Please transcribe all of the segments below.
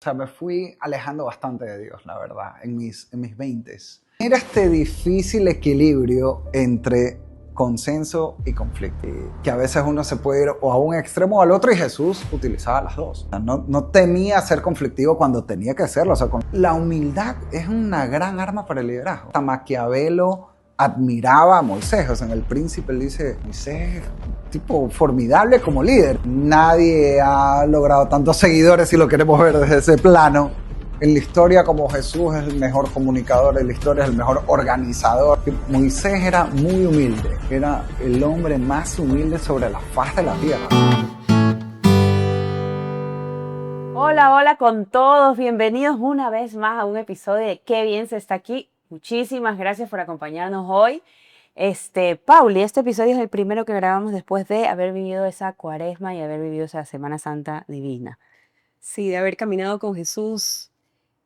O sea, me fui alejando bastante de Dios, la verdad, en mis 20s. Era este difícil equilibrio entre consenso y conflicto, que a veces uno se puede ir o a un extremo o al otro, y Jesús utilizaba las dos. O sea, no temía ser conflictivo cuando tenía que serlo. O sea, la humildad es una gran arma para el liderazgo. Hasta Maquiavelo admiraba a Moisés. O sea, en El Príncipe él dice, Moisés es un tipo formidable como líder. Nadie ha logrado tantos seguidores, si lo queremos ver desde ese plano, en la historia, como Jesús es el mejor comunicador, en la historia es el mejor organizador. Moisés era muy humilde, era el hombre más humilde sobre la faz de la tierra. Hola, hola con todos, bienvenidos una vez más a un episodio de Qué bien se está aquí. Muchísimas gracias por acompañarnos hoy. Pauli, este episodio es el primero que grabamos después de haber vivido esa cuaresma y haber vivido esa Semana Santa divina. Sí, de haber caminado con Jesús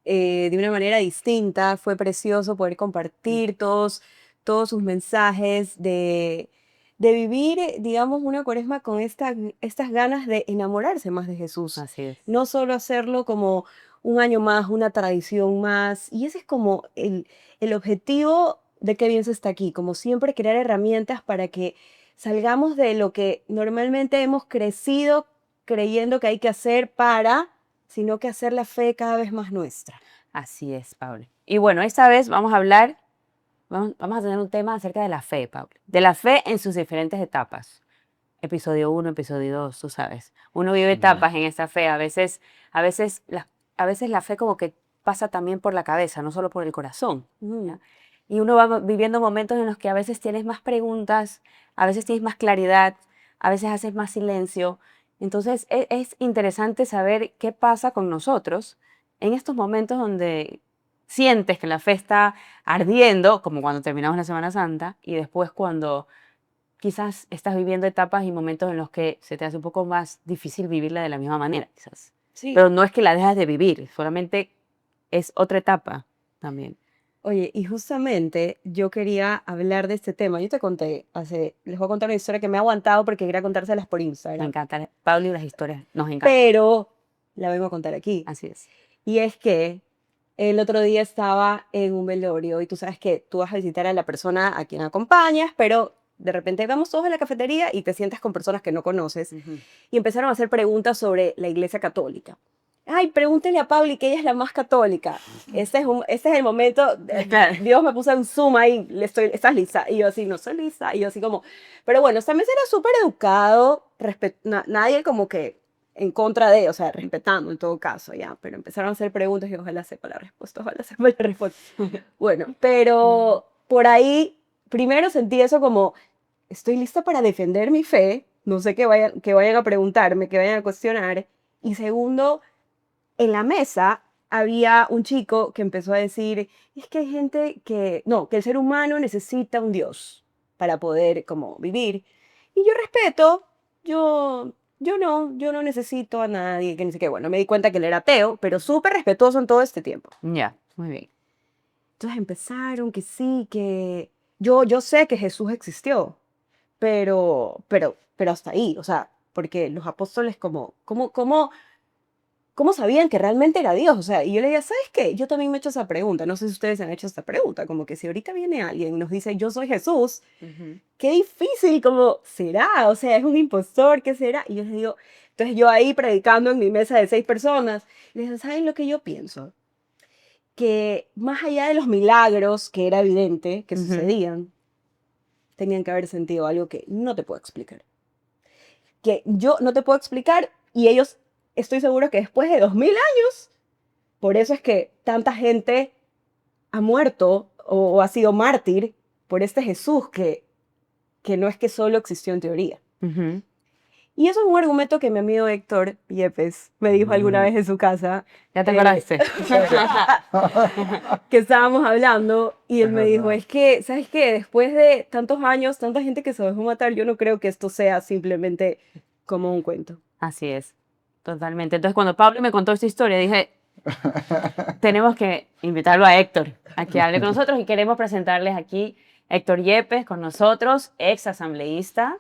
de una manera distinta. Fue precioso poder compartir todos sus mensajes, de vivir, digamos, una cuaresma con estas ganas de enamorarse más de Jesús. Así es. No solo hacerlo como un año más, una tradición más. Y ese es como el objetivo de Qué bien se está aquí, como siempre crear herramientas para que salgamos de lo que normalmente hemos crecido creyendo que hay que hacer sino que hacer la fe cada vez más nuestra. Así es, Pauli. Y bueno, esta vez vamos a hablar, vamos a tener un tema acerca de la fe, Pauli. De la fe en sus diferentes etapas. Episodio 1, episodio 2, tú sabes. Uno vive etapas en esa fe. A veces la fe como que pasa también por la cabeza, no solo por el corazón. ¿Ya? Y uno va viviendo momentos en los que a veces tienes más preguntas, a veces tienes más claridad, a veces haces más silencio. Entonces es interesante saber qué pasa con nosotros en estos momentos donde sientes que la fe está ardiendo, como cuando terminamos la Semana Santa, y después cuando quizás estás viviendo etapas y momentos en los que se te hace un poco más difícil vivirla de la misma manera, quizás. Sí. Pero no es que la dejas de vivir, solamente es otra etapa también. Oye, y justamente yo quería hablar de este tema. Yo te conté les voy a contar una historia que me ha aguantado porque quería contárselas por Me Instagram. encanta, Pablo, y las historias nos encantan. Pero la vengo a contar aquí. Así es. Y es que el otro día estaba en un velorio y tú sabes que tú vas a visitar a la persona a quien acompañas, pero de repente vamos todos a la cafetería y te sientas con personas que no conoces. Y empezaron a hacer preguntas sobre la Iglesia Católica. Ay, pregúntele a Pauli que ella es la más católica. Este es el momento. Claro. Dios me puso un zoom ahí. ¿Estás lista? Y yo así, no soy lista. Y yo así como. Pero bueno, esta mesa era súper educado. Nadie como que en contra de, o sea, respetando en todo caso, ya. Pero empezaron a hacer preguntas y ojalá sepa la respuesta, ojalá sepa la respuesta. Bueno, pero por ahí, primero sentí eso como, estoy lista para defender mi fe. No sé qué vayan a preguntarme, qué vayan a cuestionar. Y segundo, en la mesa había un chico que empezó a decir, es que hay gente que el ser humano necesita un Dios para poder como vivir. Y yo respeto, yo no necesito a nadie, que ni sé qué. Bueno, me di cuenta que él era ateo, pero súper respetuoso en todo este tiempo. Ya, muy bien. Entonces empezaron que sí, que yo sé que Jesús existió, pero hasta ahí, o sea, porque los apóstoles ¿cómo sabían que realmente era Dios? O sea, y yo le decía, ¿sabes qué? Yo también me he hecho esa pregunta. No sé si ustedes se han hecho esta pregunta. Como que si ahorita viene alguien y nos dice, yo soy Jesús, qué difícil, como, ¿será? O sea, es un impostor, ¿qué será? Y yo les digo, entonces yo ahí predicando en mi mesa de 6 personas, les digo, ¿saben lo que yo pienso? Que más allá de los milagros, que era evidente que sucedían, tenían que haber sentido algo que no te puedo explicar. Que yo no te puedo explicar y ellos, estoy seguro que después de 2000 años, por eso es que tanta gente ha muerto o ha sido mártir por este Jesús que no es que solo existió en teoría. Y eso es un argumento que mi amigo Héctor Yepes me dijo alguna vez en su casa. ¿Ya te acordaste? Que estábamos hablando y él me dijo, es que, ¿sabes qué? Después de tantos años, tanta gente que se dejó matar, yo no creo que esto sea simplemente como un cuento. Así es, totalmente. Entonces, cuando Pablo me contó esta historia, dije, tenemos que invitarlo a Héctor a que hable con nosotros y queremos presentarles aquí Héctor Yepes con nosotros, ex asambleísta,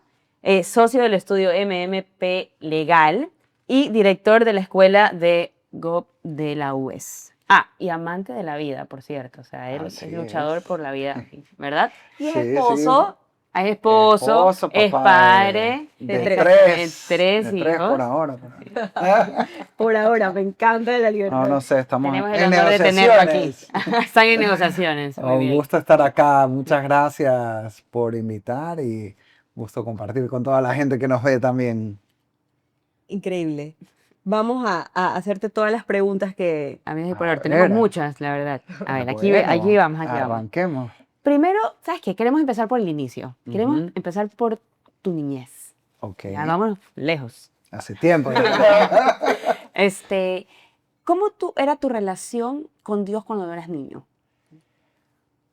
socio del estudio MMP Legal y director de la Escuela de GOP de la UES. Ah, y amante de la vida, por cierto. O sea, él Así es luchador es. por la vida, ¿verdad? Y es Sí, sí. esposo, es esposo, Esposo, es papá padre de de tres. tres de tres por hijos. ahora. Por ahora, me encanta la No, libertad. no sé, estamos Tenemos el en honor de tenerlo aquí. negociaciones. Están en negociaciones. Muy Un bien. gusto estar acá. Muchas gracias por invitar y gusto compartir con toda la gente que nos ve también. Increíble. Vamos a hacerte todas las preguntas que... Amigos y A por ahora, tenemos ver, muchas, la verdad. A ver, aquí bueno, vamos, aquí vamos. arranquemos. Primero, ¿sabes qué? Queremos empezar por el inicio. Queremos Ujú. empezar por tu niñez. Ok, Ya, vámonos lejos. hace tiempo ya. ¿Cómo era tu relación con Dios cuando eras niño?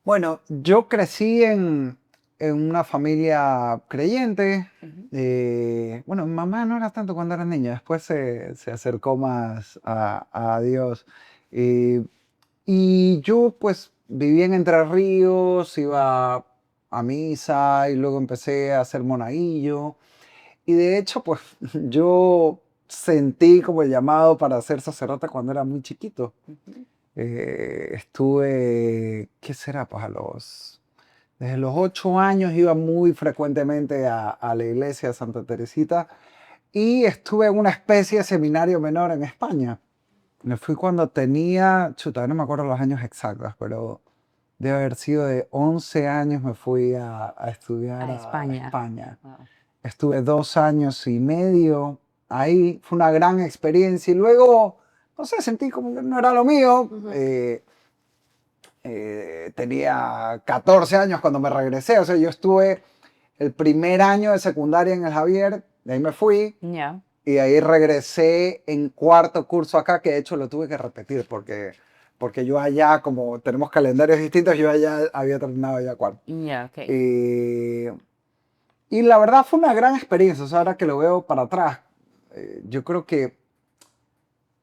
Bueno, yo crecí en una familia creyente. Bueno, mi mamá no era tanto cuando era niña, después se acercó más a Dios. Eh, y yo pues vivía en Entre Ríos, iba a misa y luego empecé a hacer monaguillo. Y de hecho pues yo sentí como el llamado para ser sacerdote cuando era muy chiquito. Estuve, ¿qué será? Pues desde los 8 años iba muy frecuentemente a la iglesia de Santa Teresita y estuve en una especie de seminario menor en España. Me fui cuando tenía, chuta, no me acuerdo los años exactos, pero debe haber sido de 11 años me fui a estudiar A a España. España. Wow. Estuve 2 años y medio ahí, fue una gran experiencia y luego, no sé, sentí como que no era lo mío. Tenía 14 años cuando me regresé, o sea, yo estuve el primer año de secundaria en el Javier, de ahí me fui Ya. y de ahí regresé en cuarto curso acá, que de hecho lo tuve que repetir porque yo allá, como tenemos calendarios distintos, yo allá había terminado ya cuarto. Ya, ok. Y la verdad fue una gran experiencia, o sea, ahora que lo veo para atrás, yo creo que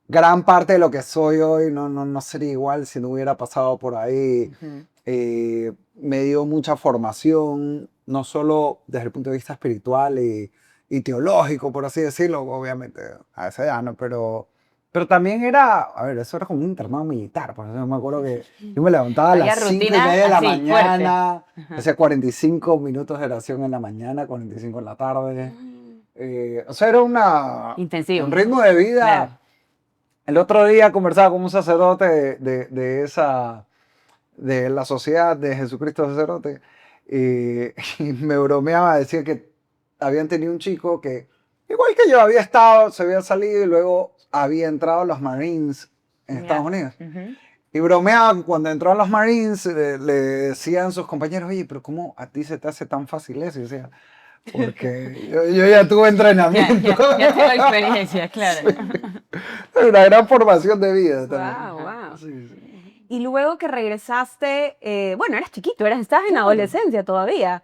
gran parte de lo que soy hoy no sería igual si no hubiera pasado por ahí. Ujú. Me dio mucha formación, no solo desde el punto de vista espiritual y teológico, por así decirlo, obviamente, a esa edad, ¿no? Pero también era, a ver, eso era como un internado militar, por eso me acuerdo que yo me levantaba a Había las 5:30 rutina de la así, mañana, fuerte. hacía 45 minutos de oración en la mañana, 45 en la tarde. O sea, era Intensivo. un ritmo de vida. Claro. El otro día conversaba con un sacerdote de la Sociedad de Jesucristo Sacerdote y me bromeaba, decía que habían tenido un chico que, igual que yo, había estado, se había salido y luego había entrado a los Marines en Ya. Estados Unidos. Ujú. Y bromeaban cuando entró a los Marines, le decían sus compañeros, oye, pero ¿cómo a ti se te hace tan fácil eso? Y decía, porque yo ya tuve entrenamiento. Ya tengo experiencia, claro. Una gran formación de vida también. Wow, Ajá. wow. Sí, sí. Y luego que regresaste, bueno, eras chiquito, estabas en adolescencia todavía.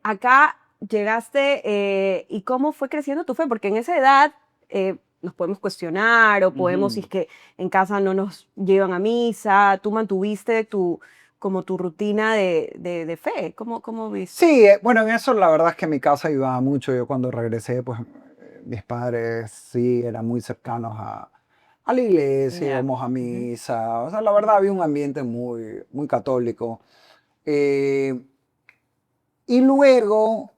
Acá llegaste y cómo fue creciendo tu fe, porque en esa edad nos podemos cuestionar o podemos, si es que en casa no nos llevan a misa, tú mantuviste como tu rutina de fe. ¿Cómo viste? Sí, bueno, en eso la verdad es que mi casa iba mucho. Yo cuando regresé, pues mis padres sí eran muy cercanos a la iglesia, Ya. íbamos a Ujú. misa. O sea, la verdad había un ambiente muy católico. Eh, y luego,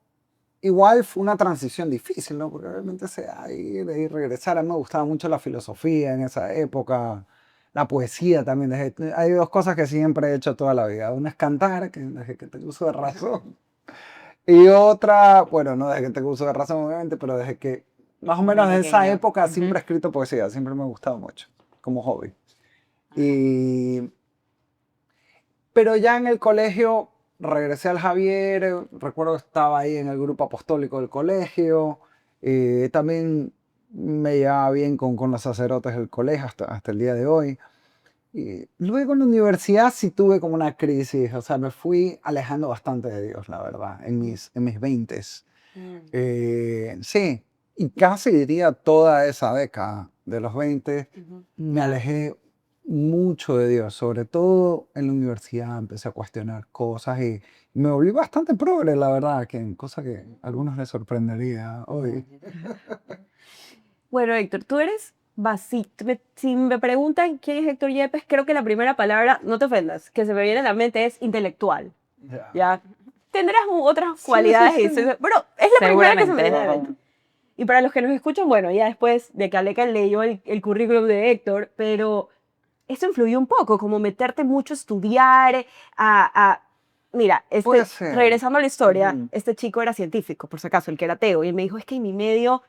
igual fue una transición difícil, ¿no? Porque obviamente de ahí regresar. A mí me gustaba mucho la filosofía en esa época, la poesía también. Hay dos cosas que siempre he hecho toda la vida. Una es cantar, que desde que tengo uso de razón. Y otra, bueno, no desde que tengo uso de razón, obviamente, pero desde que más o menos Muy de esa pequeño. época Ujú. siempre he escrito poesía, siempre me ha gustado mucho, como hobby. Ajá. Y, pero ya en el colegio regresé al Javier, recuerdo que estaba ahí en el grupo apostólico del colegio, también me llevaba bien con los sacerdotes del colegio hasta el día de hoy. Y luego en la universidad sí tuve como una crisis, o sea, me fui alejando bastante de Dios, la verdad, en mis 20s. Sí, y casi diría toda esa década de los 20 Ujú. me Ya. alejé mucho de Dios, sobre todo en la universidad empecé a cuestionar cosas y me volví bastante progre, la verdad, cosa que a algunos les sorprendería hoy. Bueno, Héctor, tú eres si me preguntan quién es Héctor Yepes, creo que la primera palabra, no te ofendas, que se me viene a la mente es intelectual. Ya. Tendrás otras cualidades, pero es la primera que se me viene a la mente. Y para los que nos escuchan, bueno, ya después de que Aleca leyó el currículum de Héctor, pero eso influyó un poco, como meterte mucho a estudiar, mira, Puede ser. regresando a la historia, Ujú. este chico era científico, por si acaso, el que era ateo, y él me dijo, es que en mi medio,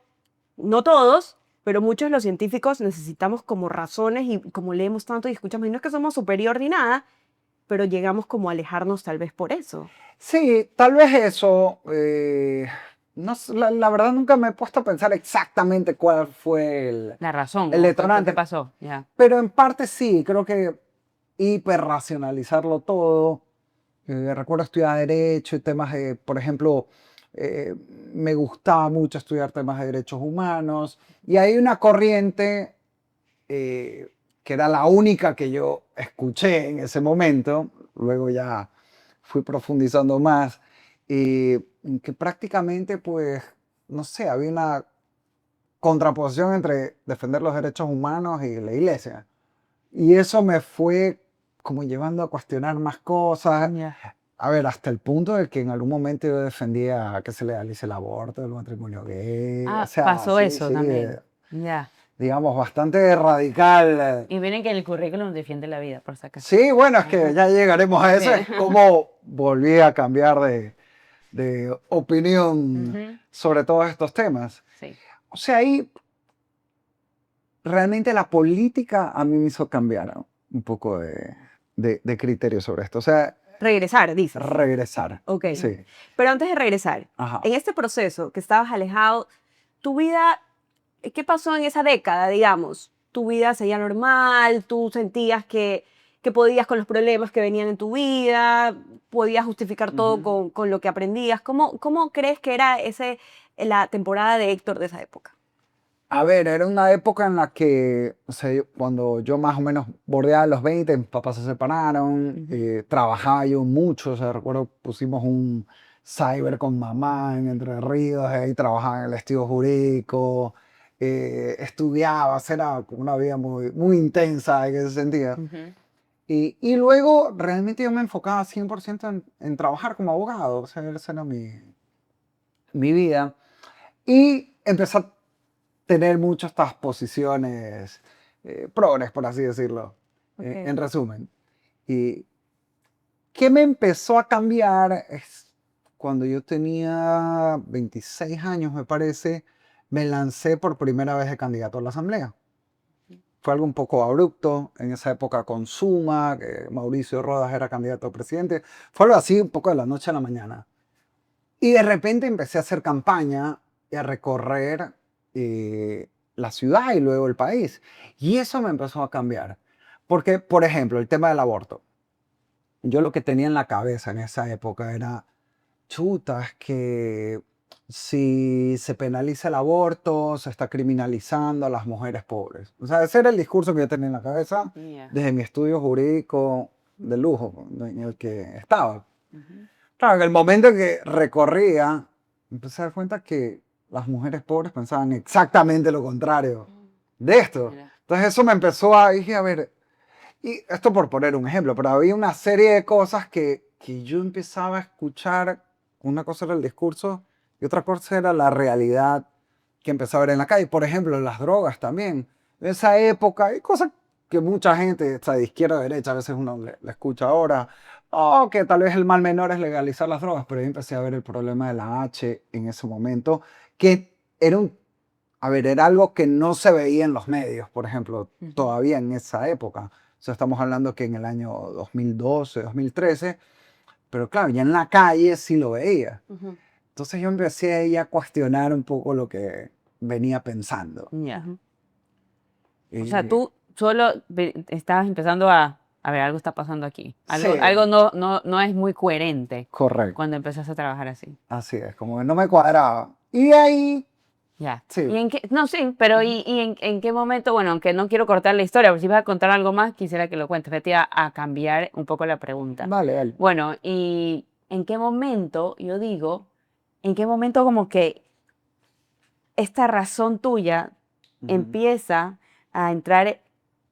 no todos, pero muchos de los científicos necesitamos como razones y como leemos tanto y escuchamos, y no es que somos superior ni nada, pero llegamos como a alejarnos tal vez por eso. Sí, tal vez eso. No, la verdad nunca me he puesto a pensar exactamente cuál fue La razón. el ¿O detonante. ¿Qué pasó? Ya. Pero en parte sí, creo que hiperracionalizarlo todo. Recuerdo estudiar Derecho y temas de, por ejemplo, eh, me gustaba mucho estudiar temas de derechos humanos. Y hay una corriente que era la única que yo escuché en ese momento. Luego ya fui profundizando más. Que prácticamente, pues, no sé, había una contraposición entre defender los derechos humanos y la iglesia. Y eso me fue como llevando a cuestionar más cosas. Ya. A ver, hasta el punto de que en algún momento yo defendía que se legalice el aborto, el matrimonio gay. O sea, Pasó sí, eso sí, también. Ya. digamos, bastante radical. Y miren que en el currículum defiende la vida, por si acaso. Sí, bueno, es que ya llegaremos a eso. Bien. Es como volví a cambiar de opinión Ujú. sobre todos estos temas. Sí. O sea, ahí realmente la política a mí me hizo cambiar, ¿no? Un poco de criterio sobre esto. O sea, Regresar, dices. regresar. Ok. Sí. Pero antes de regresar, Ajá. en este proceso que estabas alejado, tu vida, ¿qué pasó en esa década, digamos? ¿Tu vida seguía normal? ¿Tú sentías que podías con los problemas que venían en tu vida? ¿Podías justificar todo con lo que aprendías? ¿Cómo crees que era la temporada de Héctor de esa época? A ver, era una época en la que, o sea, cuando yo más o menos bordeaba los 20, mis papás se separaron, trabajaba yo mucho, o sea, recuerdo pusimos un cyber con mamá en Entre Ríos, ahí trabajaba en el estudio jurídico, estudiaba, o sea, era como una vida muy, muy intensa en ese sentido. Ujú. Y luego realmente yo me enfocaba 100% en trabajar como abogado, o sea, esa era mi vida. Y empecé a tener muchas estas posiciones progres, por así decirlo, en resumen. Y qué me empezó a cambiar es cuando yo tenía 26 años, me parece, me lancé por primera vez de candidato a la asamblea. Fue algo un poco abrupto, en esa época con Suma, que Mauricio Rodas era candidato a presidente. Fue algo así, un poco de la noche a la mañana. Y de repente empecé a hacer campaña y a recorrer la ciudad y luego el país. Y eso me empezó a cambiar. Porque, por ejemplo, el tema del aborto. Yo lo que tenía en la cabeza en esa época era, chuta, es que si se penaliza el aborto, se está criminalizando a las mujeres pobres. O sea, ese era el discurso que yo tenía en la cabeza Ya. desde mi estudio jurídico de lujo en el que estaba. Ujú. Claro, en el momento que recorría, empecé a dar cuenta que las mujeres pobres pensaban exactamente lo contrario de esto. Mira. Entonces eso me empezó dije, a ver, y esto por poner un ejemplo, pero había una serie de cosas que yo empezaba a escuchar. Una cosa era el discurso y otra cosa era la realidad que empezaba a ver en la calle. Por ejemplo, las drogas también. En esa época hay cosas que mucha gente, está de izquierda a derecha, a veces uno le escucha ahora. Oh, que tal vez el mal menor es legalizar las drogas, pero yo empecé a ver el problema de la H en ese momento, que era era algo que no se veía en los medios, por ejemplo, todavía en esa época. O sea, estamos hablando que en el año 2012, 2013, pero claro, ya en la calle sí lo veía. Entonces yo empecé ahí a cuestionar un poco lo que venía pensando. Ya. O Y- sea, tú solo estabas empezando a ver, algo está pasando aquí. Algo, Sí. algo no es muy coherente Correcto, cuando empezaste a trabajar así. así es, como que no me cuadraba. Y de ahí, Ya. sí, ¿Y en qué? No, sí, pero ¿y en qué momento? Bueno, aunque no quiero cortar la historia, pero si vas a contar algo más, quisiera que lo cuentes. Vete a cambiar un poco la pregunta. vale, vale. Bueno, ¿y en qué momento, yo digo, en qué momento como que esta razón tuya empieza a entrar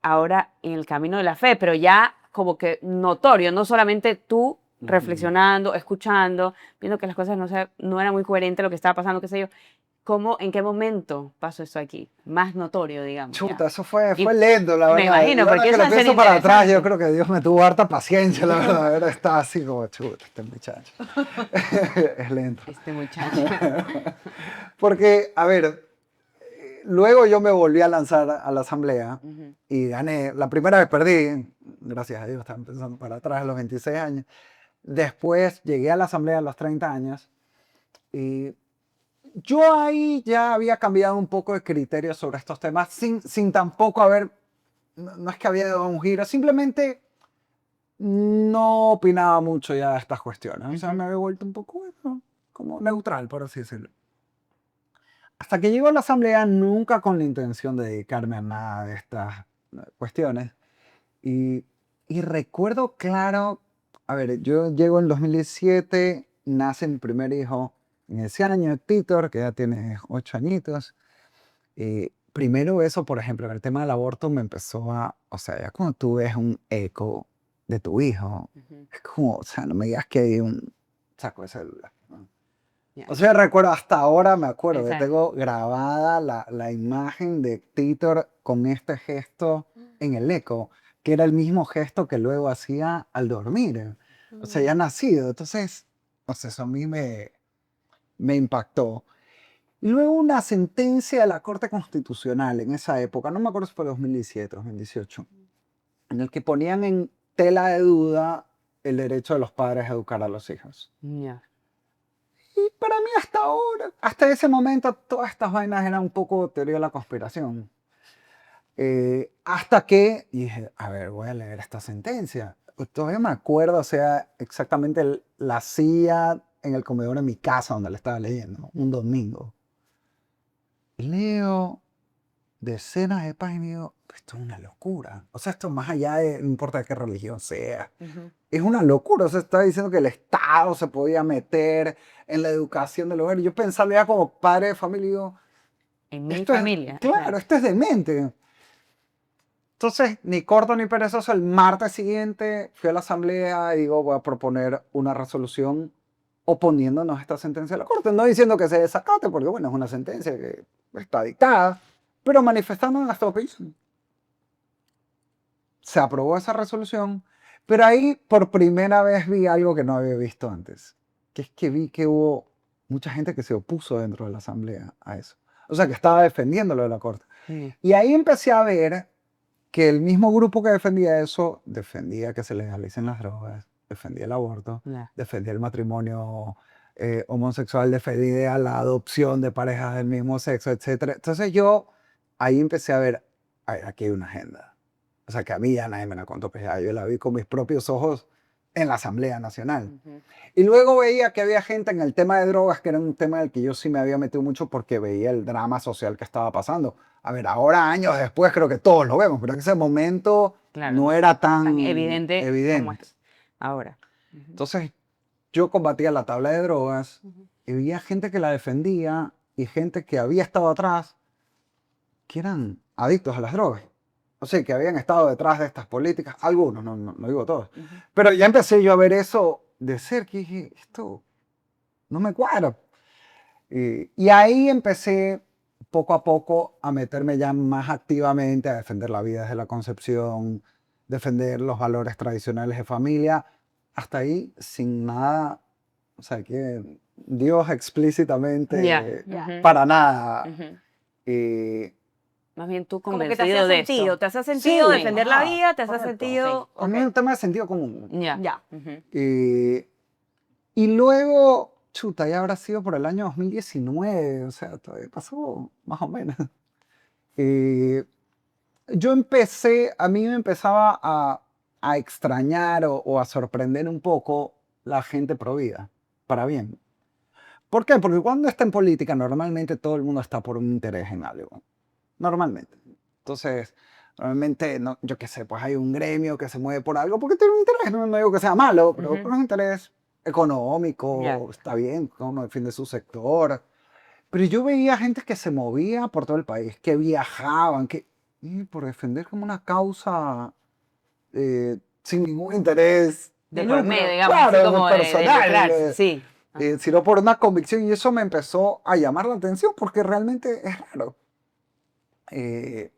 ahora en el camino de la fe, pero ya como que notorio, no solamente tú reflexionando, escuchando, viendo que las cosas no eran muy coherentes lo que estaba pasando, qué sé yo. ¿Cómo, en qué momento pasó eso aquí? Más notorio, digamos. Ya. Chuta, eso fue Y lento, la me verdad. imagino, Y ahora porque que eso lo va a ser pienso para atrás, yo interesante. creo que Dios me tuvo harta paciencia, la verdad. Ahora está así como, chuta, este muchacho. Es lento. Este muchacho. Porque, a ver, luego yo me volví a lanzar a la asamblea Ujú. y gané. La primera vez perdí, gracias a Dios, estaba empezando para atrás a los 26 años. Después llegué a la asamblea a los 30 años y yo ahí ya había cambiado un poco de criterio sobre estos temas sin tampoco haber, no es que había dado un giro, simplemente no opinaba mucho ya de estas cuestiones. O sea, me había vuelto un poco, bueno, como neutral, por así decirlo. Hasta que llegó a la asamblea, nunca con la intención de dedicarme a nada de estas cuestiones. Y, y recuerdo claro, a ver, yo llego en 2017, nace mi primer hijo en ese año, Titor, que ya tiene 8 añitos. Primero eso, por ejemplo, en el tema del aborto me empezó o sea, ya cuando tú ves un eco de tu hijo, Ujú. es como, o sea, no me digas que hay un saco de células, ¿no? Ya. O sea, recuerdo, hasta ahora me acuerdo que Exacto. tengo grabada la imagen de Titor con este gesto en el eco, que era el mismo gesto que luego hacía al dormir. O sea, ya nacido. Entonces, no sé, eso a mí me impactó. Y luego una sentencia de la Corte Constitucional en esa época, no me acuerdo si fue 2017, 2018, en el que ponían en tela de duda el derecho de los padres a educar a los hijos. Ya. Y para mí hasta ahora, hasta ese momento, todas estas vainas eran un poco teoría de la conspiración. Hasta que dije, a ver, voy a leer esta sentencia. Todavía me acuerdo, o sea, exactamente la silla en el comedor de mi casa donde la estaba leyendo, un domingo. Leo decenas de páginas y digo, esto es una locura. O sea, esto más allá de, no importa de qué religión sea, Ujú. es una locura. O sea, está diciendo que el Estado se podía meter en la educación del hogar. Y yo pensaba ya como padre de familia, y digo, En mi esto es, familia. claro, esto es demente. Entonces, ni corto ni perezoso, el martes siguiente fui a la asamblea y digo, voy a proponer una resolución oponiéndonos a esta sentencia de la Corte. No diciendo que se desacate, porque bueno, es una sentencia que está dictada, pero manifestando nuestra opinión. Se aprobó esa resolución, pero ahí por primera vez vi algo que no había visto antes, que es que vi que hubo mucha gente que se opuso dentro de la asamblea a eso. O sea, que estaba defendiendo lo de la Corte. Ya. Y ahí empecé a ver que el mismo grupo que defendía eso, defendía que se legalicen las drogas, defendía el aborto, Ya. defendía el matrimonio homosexual, defendía la adopción de parejas del mismo sexo, etc. Entonces yo ahí empecé a ver, "Ay, aquí hay una agenda". O sea, que a mí ya nadie me la contó, pues ya yo la vi con mis propios ojos en la Asamblea Nacional. Ujú. Y luego veía que había gente en el tema de drogas, que era un tema del que yo sí me había metido mucho porque veía el drama social que estaba pasando. A ver, ahora años después creo que todos lo vemos, pero en ese momento Claro, no no era tan tan evidente como evidente. es ahora. Ujú. Entonces yo combatía la tabla de drogas Ujú. y veía gente que la defendía y gente que había estado atrás que eran adictos a las drogas. O sea, que habían estado detrás de estas políticas, algunos, no digo todos. Ujú. Pero ya empecé yo a ver eso de cerca y dije, esto no me cuadra. Y ahí empecé poco a poco a meterme ya más activamente a defender la vida desde la concepción, defender los valores tradicionales de familia, hasta ahí sin nada, o sea, que Dios Ya. explícitamente Ya. para nada. Ujú. Y Más bien tú Como que te convencido hacía de sentido, esto. te hacía sí, sentido defender la ajá, vida, te hacía correcto. sentido, A mí es un tema de sentido común. Ya. ya. Ujú. Y luego, chuta, ya habrá sido por el año 2019, o sea, todavía pasó más o menos. Y yo empecé, a mí me empezaba a extrañar o a sorprender un poco la gente pro vida, para bien. ¿Por qué? Porque cuando está en política, normalmente todo el mundo está por un interés en algo. Normalmente. Entonces, normalmente, no, yo qué sé, pues hay un gremio que se mueve por algo porque tiene un interés. No digo que sea malo, pero Ujú. por un interés Ya. económico, está bien, uno defiende su sector. Pero yo veía gente que se movía por todo el país, que viajaban, que y por defender como una causa sin ningún interés De de por lucro, medio, digamos, claro, así como de personal, lucrarse, sí. Ajá. sino por una convicción y eso me empezó a llamar la atención porque realmente es raro. Eh,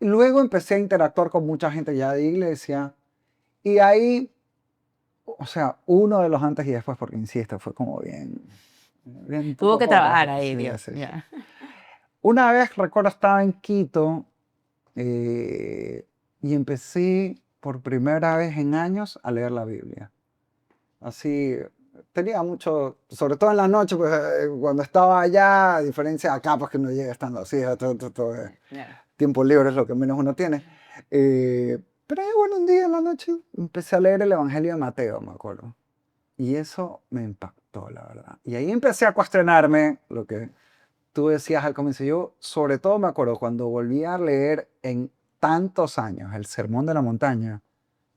Luego empecé a interactuar con mucha gente ya de iglesia y ahí, o sea, uno de los antes y después, porque insisto, fue como bien Tuvo poco que a poco. trabajar ahí, Sí, Dios. sí, sí. Ya. Una vez recuerdo estaba en Quito eh, y empecé por primera vez en años a leer la Biblia. Así, tenía mucho, sobre todo en la noche, pues cuando estaba allá, a diferencia de acá, pues que no llega estando así, todo, Ya. tiempo libre es lo que menos uno tiene. Pero ahí, bueno, un día en la noche empecé a leer el Evangelio de Mateo, me acuerdo. Y eso me impactó, la verdad. Y ahí empecé a cuestionarme lo que tú decías al comienzo. Yo, sobre todo, me acuerdo cuando volví a leer en tantos años el Sermón de la Montaña,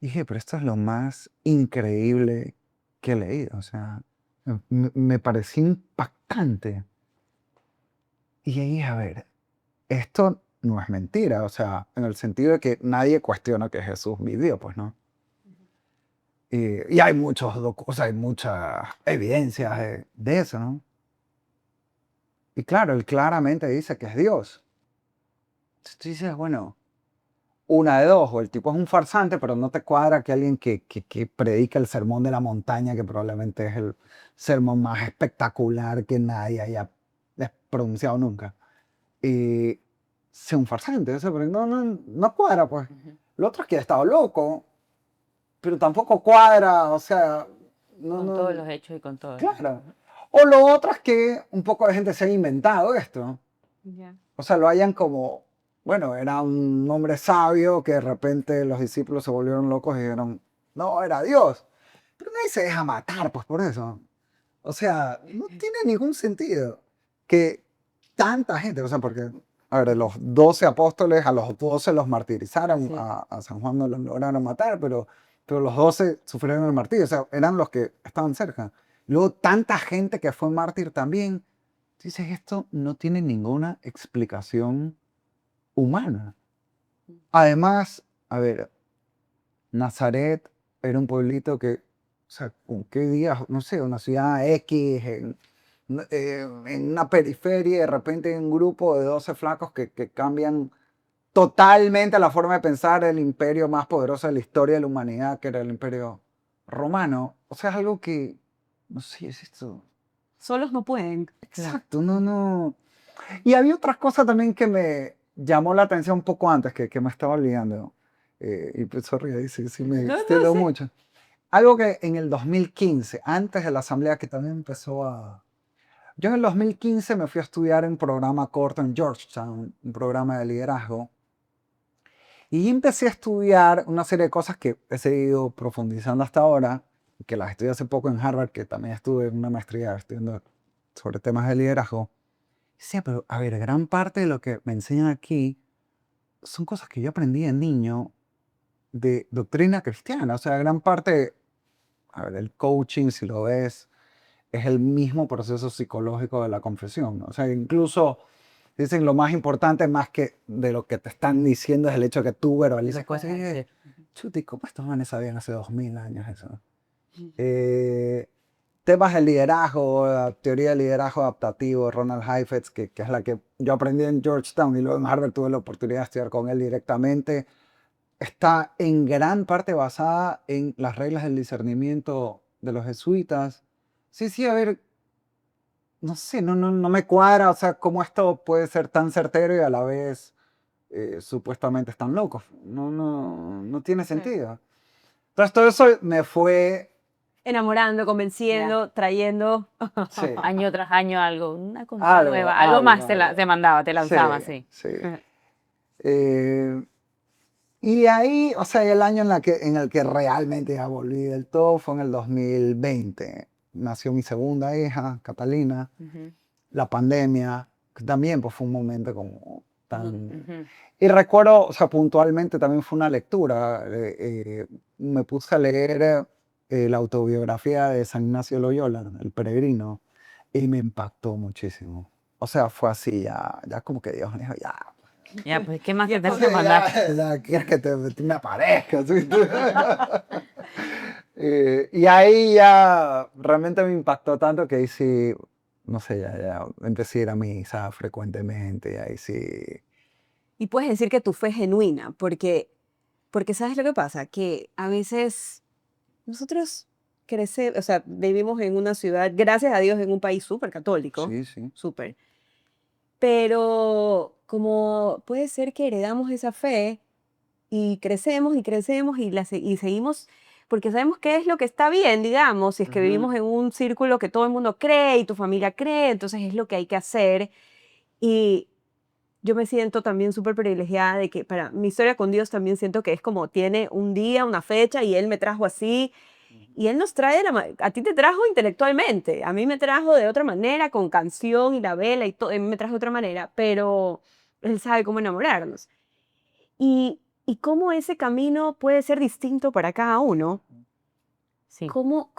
dije, pero esto es lo más increíble que he leído. O sea, me pareció impactante. Y ahí, a ver, esto no es mentira, o sea, en el sentido de que nadie cuestiona que Jesús vivió, pues, ¿no? Y hay o sea, hay muchas evidencias de eso, ¿no? Y claro, él claramente dice que es Dios. Entonces tú dices, bueno, una de dos, o el tipo es un farsante, pero no te cuadra que alguien que predica el sermón de la montaña, que probablemente es el sermón más espectacular que nadie haya pronunciado nunca, y sea un farsante, o sea, porque no cuadra, pues. Ujú. Lo otro es que ha estado loco, pero tampoco cuadra, o sea, Con todos los hechos y con todo. claro. O lo otro es que un poco de gente se ha inventado esto, Ya. o sea, lo hayan como, bueno, era un hombre sabio que de repente los discípulos se volvieron locos y dijeron, no, era Dios. Pero nadie se deja matar, pues por eso. O sea, no tiene ningún sentido que tanta gente, o sea, porque, a ver, de los 12 apóstoles, a los 12 los martirizaron, Sí. a San Juan no lo lograron matar, pero los 12 sufrieron el martirio, o sea, eran los que estaban cerca. Luego, tanta gente que fue mártir también. Dices, esto no tiene ninguna explicación humana. Además, a ver, Nazaret era un pueblito que, o sea, ¿con qué día? No sé, una ciudad X, en una periferia, y de repente hay un grupo de 12 flacos que cambian totalmente la forma de pensar el imperio más poderoso de la historia de la humanidad, que era el imperio romano. O sea, es algo que, no sé, es esto. Solos no pueden. Exacto, no. Y había otras cosas también que me llamó la atención un poco antes, que me estaba olvidando. Y pues, sorry, ahí sí me No, extiendo sí. mucho. Algo que en el 2015, antes de la asamblea, que también empezó a... Yo en el 2015 me fui a estudiar un programa corto en Georgetown, un programa de liderazgo, y empecé a estudiar una serie de cosas que he seguido profundizando hasta ahora, que las estudié hace poco en Harvard, que también estuve en una maestría estudiando sobre temas de liderazgo. Sí, pero a ver, gran parte de lo que me enseñan aquí son cosas que yo aprendí de niño de doctrina cristiana. O sea, gran parte, a ver, el coaching, si lo ves, es el mismo proceso psicológico de la confesión, ¿no? O sea, incluso dicen lo más importante, más que de lo que te están diciendo, es el hecho de que tú verbalices Lo puedes cosas. Y hacer. chuti, ¿cómo estos manes sabían hace 2000 años eso? Eh, Temas de liderazgo, la teoría del liderazgo adaptativo, Ronald Heifetz, que es la que yo aprendí en Georgetown y luego en Harvard tuve la oportunidad de estudiar con él directamente, está en gran parte basada en las reglas del discernimiento de los jesuitas. Sí, sí, a ver, no sé, no me cuadra, o sea, cómo esto puede ser tan certero y a la vez supuestamente están locos. No tiene sentido. Entonces todo eso me fue... Enamorando, convenciendo, trayendo. Sí. Año tras año algo, una cosa Algo, nueva, algo más algo. te mandaba, te Sí, lanzaba, sí. sí. Eh, y de ahí, o sea, el año en el que realmente ya volví del todo fue en el 2020. Nació mi segunda hija, Catalina. Ujú, La pandemia, que también pues, fue un momento como tan... ujú. Y recuerdo, o sea, puntualmente también fue una lectura. Me puse a leer la autobiografía de San Ignacio de Loyola, El Peregrino, y me impactó muchísimo. O sea, fue así, ya como que Dios me dijo, ya. Ya, pues, ¿qué más Ya te tengo con- que mandar? Quieres que me aparezca. ¿Sí? Y ahí ya realmente me impactó tanto que ahí sí, no sé, ya empecé a ir a misa frecuentemente y ahí sí. Y puedes decir que tu fe es genuina, porque ¿sabes lo que pasa? Que a veces nosotros crecemos, o sea, vivimos en una ciudad, gracias a Dios, en un país súper católico, Sí, sí. súper. Pero como puede ser que heredamos esa fe y crecemos y crecemos y seguimos, porque sabemos qué es lo que está bien, digamos, si es que vivimos en un círculo que todo el mundo cree y tu familia cree, entonces es lo que hay que hacer. Y yo me siento también súper privilegiada de que para mi historia con Dios también siento que es como tiene un día, una fecha y Él me trajo así. Y Él nos trae, a ti te trajo intelectualmente, a mí me trajo de otra manera, con canción y la vela y todo, Él me trajo de otra manera, pero Él sabe cómo enamorarnos. Y cómo ese camino puede ser distinto para cada uno. Sí. ¿Cómo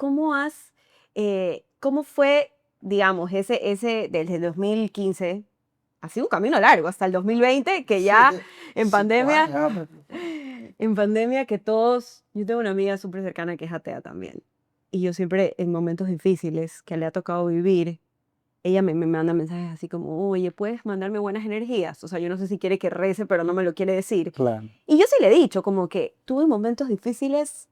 fue, digamos, ese desde el 2015? Ha sido un camino largo hasta el 2020, que ya en 5 años, pandemia, en pandemia que todos, yo tengo una amiga súper cercana que es atea también. Y yo siempre en momentos difíciles que le ha tocado vivir, ella me manda mensajes así como, oye, ¿puedes mandarme buenas energías? O sea, yo no sé si quiere que rece, pero no me lo quiere decir. Claro. Y yo sí le he dicho, como que tuve momentos difíciles,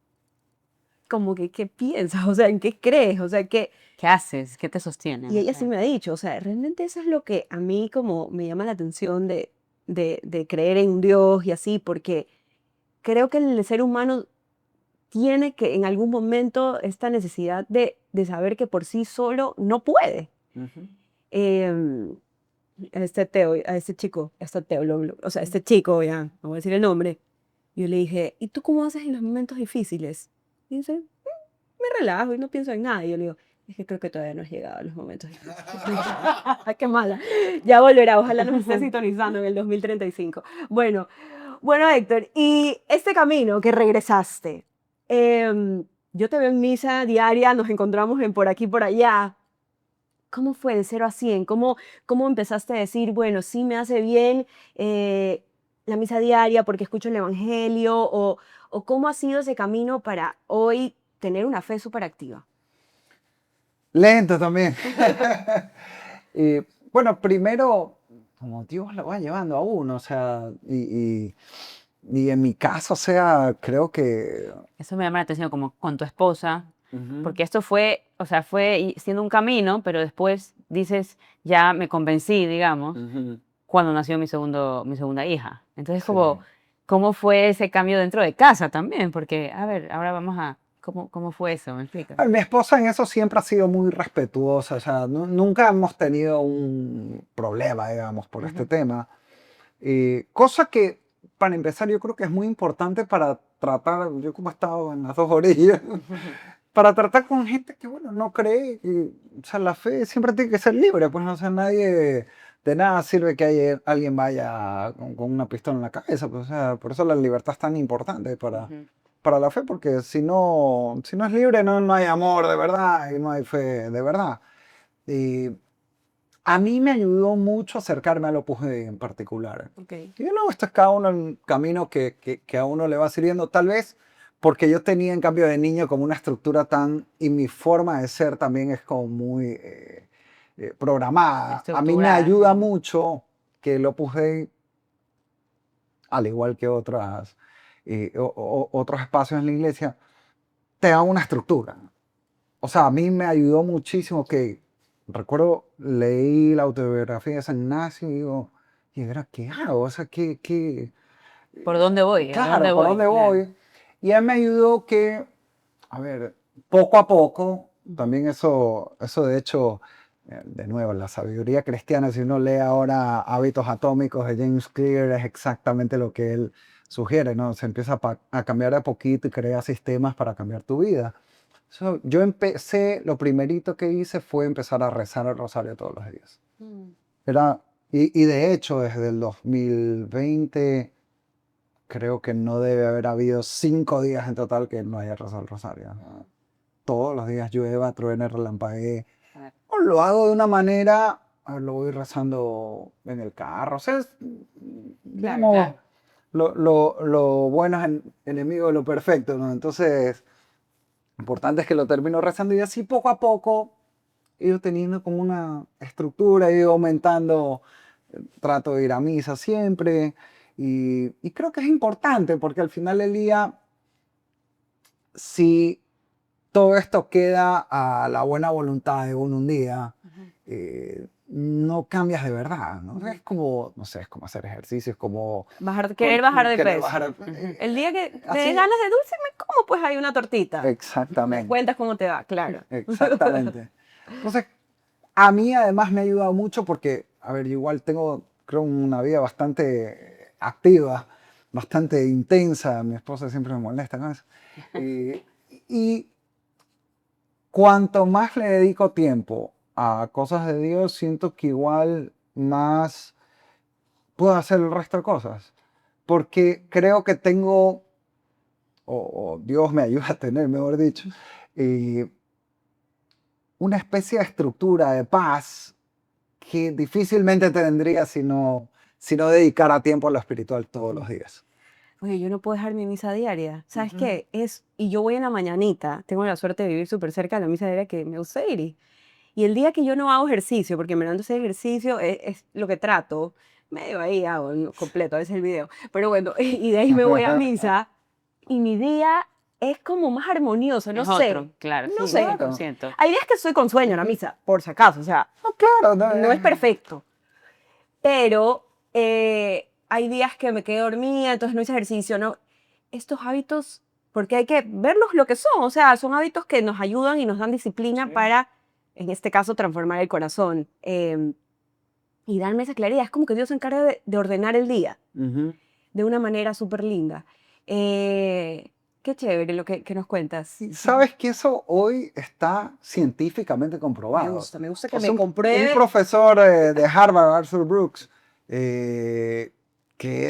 como que, ¿qué piensas? O sea, ¿en qué crees? O sea, ¿qué? ¿Qué haces? ¿Qué te sostiene? Y ella sí me ha dicho, o sea, realmente eso es lo que a mí como me llama la atención de creer en un Dios y así, porque creo que el ser humano tiene que en algún momento esta necesidad de saber que por sí solo no puede. Em, a este Teo, a este chico, este Teo, o sea, este chico, ya, no voy a decir el nombre, yo le dije, ¿y tú cómo haces en los momentos difíciles? Y dice, me relajo y no pienso en nada. Y yo le digo, es que creo que todavía no has llegado a los momentos difíciles. Qué mala. Ya volverá, ojalá nos esté sintonizando en el 2035. Bueno, Héctor, y este camino que regresaste, yo te veo en misa diaria, nos encontramos en por aquí, por allá. ¿Cómo fue de 0 a 100? ¿Cómo empezaste a decir, bueno, sí me hace bien la misa diaria porque escucho el Evangelio? ¿O cómo ha sido ese camino para hoy tener una fe súper activa? Lento también. Y, bueno, primero, como Dios lo va llevando a uno, o sea, y en mi caso, o sea, creo que... Eso me llama la atención, como con tu esposa, Ujú, porque esto fue, o sea, siendo un camino, pero después dices, ya me convencí, digamos, ujú. cuando nació mi segunda hija. Entonces, Sí. ¿cómo fue ese cambio dentro de casa también? Porque, a ver, ahora vamos a, ¿cómo fue eso? ¿Me explicas? Mi esposa en eso siempre ha sido muy respetuosa, o sea, nunca hemos tenido un problema, digamos, por este Ujú. tema. Cosa que, para empezar, yo creo que es muy importante para tratar, yo como he estado en las dos orillas, para tratar con gente que, bueno, no cree, o sea, la fe siempre tiene que ser libre, pues no sé, nadie, de nada sirve que alguien vaya con una pistola en la cabeza, pues, o sea, por eso la libertad es tan importante Ujú. para la fe, porque si no es libre, no hay amor de verdad y no hay fe de verdad. Y a mí me ayudó mucho acercarme al Opus Dei en particular. Ok. Y no, esto es cada uno el camino que a uno le va sirviendo, tal vez porque yo tenía en cambio de niño como una estructura tan, y mi forma de ser también es como muy programada. A mí me Estructurada. ayuda mucho que el Opus Dei, al igual que otros espacios en la iglesia, te da una estructura. O sea, a mí me ayudó muchísimo que, recuerdo, leí la autobiografía de San Ignacio y digo, ¿y ahora qué hago? O sea, ¿Por dónde voy? ¿A dónde claro, ¿por voy? dónde Claro. voy? Y él me ayudó que, a ver, poco a poco, Ujú. también eso de hecho, de nuevo, la sabiduría cristiana, si uno lee ahora Hábitos Atómicos de James Clear, es exactamente lo que él sugiere, ¿no? Se empieza a cambiar de a poquito y crea sistemas para cambiar tu vida. Yo empecé, lo primerito que hice fue empezar a rezar el rosario todos los días. Mm. Era, y de hecho, desde el 2020, creo que no debe haber habido 5 días en total que no haya rezado el rosario, ¿no? Todos los días llueva, truene, relampaguee. A ver. O lo hago de una manera, lo voy rezando en el carro. O sea, Claro, digamos, claro. lo bueno es enemigo de lo perfecto, ¿no? Entonces, lo importante es que lo termino rezando y así poco a poco he ido teniendo como una estructura, he ido aumentando, trato de ir a misa siempre y creo que es importante porque al final del día, si todo esto queda a la buena voluntad de uno un día, no cambias de verdad, ¿no? Es como, no sé, es como hacer ejercicio, es como Querer bajar de querer peso. bajar. El día que te Así, des ganas de dulce, me como pues hay una tortita. Me exactamente, cuentas cómo te va, claro. exactamente. Entonces, a mí además me ha ayudado mucho porque, a ver, yo igual tengo, creo, una vida bastante activa, bastante intensa. Mi esposa siempre me molesta con eso. Y cuanto más le dedico tiempo a cosas de Dios, siento que igual más puedo hacer el resto de cosas. Porque creo que tengo, o Dios me ayuda a tener, mejor dicho, eh, una especie de estructura de paz que difícilmente tendría si no dedicara tiempo a lo espiritual todos los días. Oye, yo no puedo dejar mi misa diaria. ¿Sabes Ujú. qué? Y yo voy en la mañanita, tengo la suerte de vivir súper cerca de la misa diaria que me gusta ir. Y el día que yo no hago ejercicio, porque me levanto a hacer ejercicio es lo que trato, medio ahí hago completo, a veces el video, pero bueno, y de ahí me voy a misa y mi día es como más armonioso, no Es sé, otro, claro, no sí, sé. Claro. 100%. Hay días que estoy con sueño en la misa, por si acaso, o sea, No, claro, no es perfecto, pero hay días que me quedo dormida, entonces no hice ejercicio, ¿no? Estos hábitos, porque hay que verlos lo que son, o sea, son hábitos que nos ayudan y nos dan disciplina sí. para, en este caso, transformar el corazón y darme esa claridad. Es como que Dios se encarga de ordenar el día Ujú. de una manera súper linda. Qué chévere lo que nos cuentas. Y sabes que eso hoy está científicamente comprobado. Me gusta que O sea, me un compruebe. profesor de Harvard, Arthur Brooks, que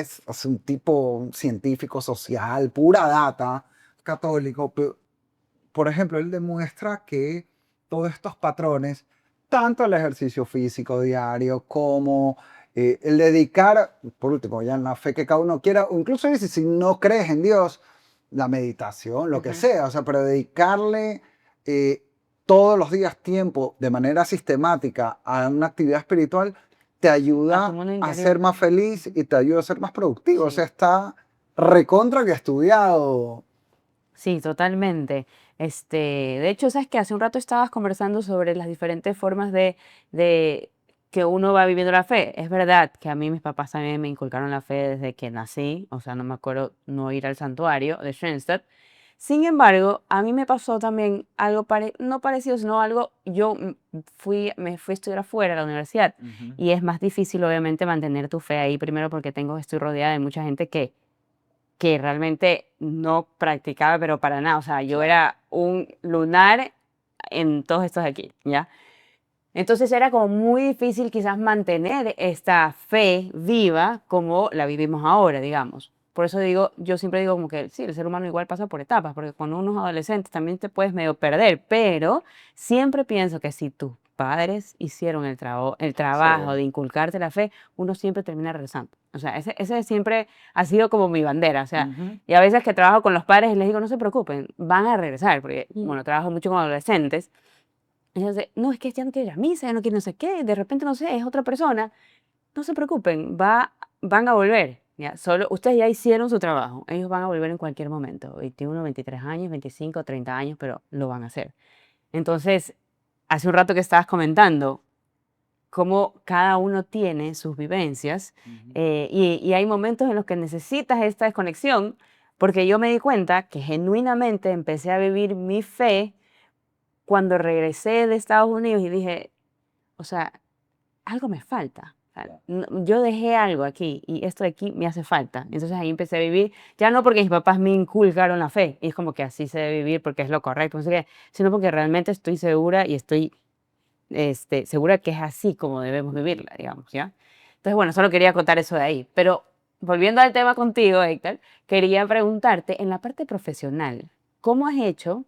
es o sea, un tipo un científico social, pura data, católico, por ejemplo, él demuestra que todos estos patrones, tanto el ejercicio físico diario como el dedicar, por último, ya en la fe que cada uno quiera, o incluso dice, si no crees en Dios, la meditación, lo que Ujú. sea, o sea, pero dedicarle eh, todos los días tiempo de manera sistemática a una actividad espiritual te A tu ayuda mundo a interior. ser más feliz y te ayuda a ser más productivo. O sea, Sí. está recontra que estudiado. Sí, totalmente. De hecho, sabes que hace un rato estabas conversando sobre las diferentes formas de que uno va viviendo la fe. Es verdad que a mí mis papás también me inculcaron la fe desde que nací, o sea, no me acuerdo no ir al santuario de Schoenstatt. Sin embargo, a mí me pasó también algo no parecido, sino algo, yo me fui a estudiar afuera a la universidad Ujú. y es más difícil obviamente mantener tu fe ahí, primero porque estoy rodeada de mucha gente que realmente no practicaba, pero para nada. O sea, yo Claro. era un lunar en todos estos de aquí, ¿ya? Entonces era como muy difícil quizás mantener esta fe viva como la vivimos ahora, digamos. Por eso digo, yo siempre digo como que sí, el ser humano igual pasa por etapas, porque cuando uno es adolescente también te puedes medio perder, pero siempre pienso que si tus padres hicieron el Sí. trabajo de inculcarte la fe, uno siempre termina regresando. O sea, ese siempre ha sido como mi bandera. O sea, Ujú. y a veces que trabajo con los padres y les digo, no se preocupen, van a regresar, porque, Mm. bueno, trabajo mucho con adolescentes. Entonces, no, es que ya no quiere ir a misa, ya no quiere no sé qué, de repente no sé, es otra persona. No se preocupen, van a volver. Ya, solo, ustedes ya hicieron su trabajo, ellos van a volver en cualquier momento, 21, 23 años, 25, 30 años, pero lo van a hacer. Entonces, hace un rato que estabas comentando cómo cada uno tiene sus vivencias Ujú. y hay momentos en los que necesitas esta desconexión, porque yo me di cuenta que genuinamente empecé a vivir mi fe cuando regresé de Estados Unidos y dije, o sea, algo me falta. O sea, Claro. yo dejé algo aquí y esto de aquí me hace falta. Entonces ahí empecé a vivir, ya no porque mis papás me inculcaron la fe, y es como que así se debe vivir porque es lo correcto, no sé qué, sino porque realmente estoy segura y estoy segura que es así como debemos vivirla, digamos, ¿ya? Entonces, bueno, solo quería contar eso de ahí. Pero volviendo al tema contigo, Héctor, quería preguntarte, en la parte profesional, ¿cómo has hecho